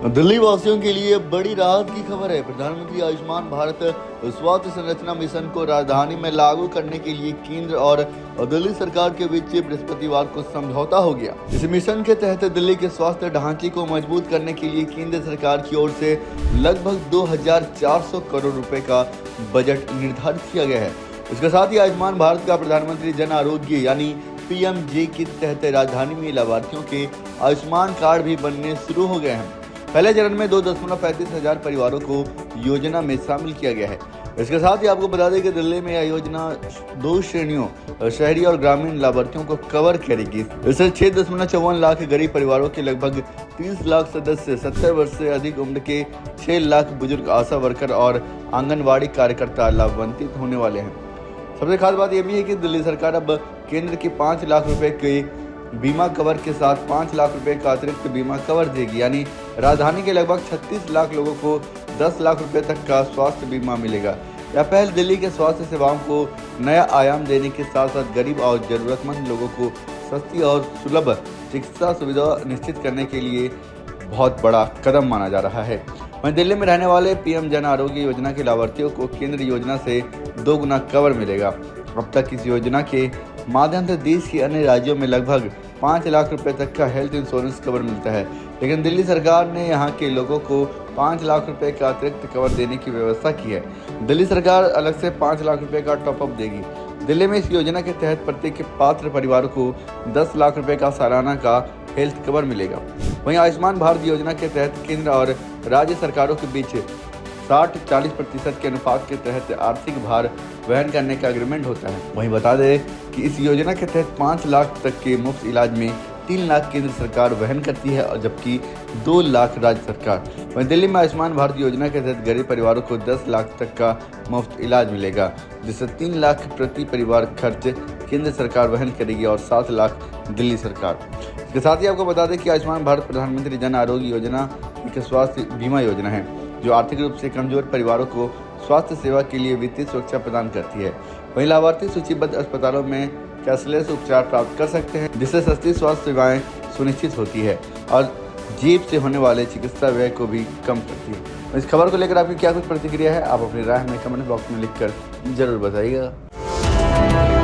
दिल्ली वासियों के लिए बड़ी राहत की खबर है। प्रधानमंत्री आयुष्मान भारत स्वास्थ्य संरचना मिशन को राजधानी में लागू करने के लिए केंद्र और दिल्ली सरकार के बीच बृहस्पतिवार को समझौता हो गया। इस मिशन के तहत दिल्ली के स्वास्थ्य ढांचे को मजबूत करने के लिए केंद्र सरकार की ओर से लगभग 2400 करोड़ रुपए का बजट निर्धारित किया गया है। इसके साथ ही आयुष्मान भारत का प्रधानमंत्री जन आरोग्य यानी PMJ के तहत राजधानी में लाभार्थियों के आयुष्मान कार्ड भी बनने शुरू हो गए हैं। पहले चरण में 2.35 हजार परिवारों को योजना में शामिल किया गया है। इसके साथ ही आपको बता दें कि दिल्ली में यह योजना 2 श्रेणियों शहरी और ग्रामीण लाभार्थियों को कवर करेगी। इससे 6.54 लाख गरीब परिवारों के लगभग 30 लाख सदस्य, 70 वर्ष से अधिक उम्र के 6 लाख बुजुर्ग, आशा वर्कर और आंगनवाड़ी कार्यकर्ता लाभान्वित होने वाले हैं। सबसे खास बात यह भी है कि दिल्ली सरकार अब केंद्र के 5 लाख रुपए के बीमा कवर के साथ 5 लाख रुपए का अतिरिक्त बीमा कवर देगी, यानी राजधानी के लगभग 36 लाख लोगों को 10 लाख रुपए तक का स्वास्थ्य बीमा मिलेगा। यह पहल दिल्ली के स्वास्थ्य सेवाओं को नया आयाम देने के साथ साथ गरीब और जरूरतमंद लोगों को सस्ती और सुलभ चिकित्सा सुविधा निश्चित करने के लिए बहुत बड़ा कदम माना जा रहा है। वहीं दिल्ली में रहने वाले PM जन आरोग्य योजना के लाभार्थियों को केंद्र योजना से 2 गुना कवर मिलेगा। अब तक इस योजना के माध्यम से देश के अन्य राज्यों में लगभग 5 लाख रुपए तक का हेल्थ इंश्योरेंस कवर मिलता है, लेकिन दिल्ली सरकार ने यहां के लोगों को 5 लाख रुपए का अतिरिक्त कवर देने की व्यवस्था की है। दिल्ली सरकार अलग से 5 लाख रुपए का टॉपअप देगी। दिल्ली में इस योजना के तहत प्रत्येक पात्र परिवार को 10 लाख रुपए का सालाना का हेल्थ कवर मिलेगा। वहीं आयुष्मान भारत योजना के तहत केंद्र और राज्य सरकारों के बीच 60-40% के अनुपात के तहत आर्थिक भार वहन करने का एग्रीमेंट होता है। वहीं बता दें कि इस योजना के तहत 5 लाख तक के मुफ्त इलाज में 3 लाख केंद्र सरकार वहन करती है और जबकि 2 लाख राज्य सरकार। वहीं दिल्ली में आयुष्मान भारत योजना के तहत गरीब परिवारों को 10 लाख तक का मुफ्त इलाज मिलेगा, जिससे 3 लाख प्रति परिवार खर्च केंद्र सरकार वहन करेगी और 7 लाख दिल्ली सरकार। इसके साथ ही आपको बता दें कि आयुष्मान भारत प्रधानमंत्री जन आरोग्य योजना एक स्वास्थ्य बीमा योजना है जो आर्थिक रूप से कमजोर परिवारों को स्वास्थ्य सेवा के लिए वित्तीय सुरक्षा प्रदान करती है। वहीं लाभार्थी सूचीबद्ध अस्पतालों में कैशलेस उपचार प्राप्त कर सकते हैं, जिससे सस्ती स्वास्थ्य सेवाएं सुनिश्चित होती है और जेब से होने वाले चिकित्सा व्यय को भी कम करती है। इस खबर को लेकर आपकी क्या कुछ प्रतिक्रिया है, आप अपनी राय हमें कमेंट बॉक्स में लिखकर जरूर बताइएगा।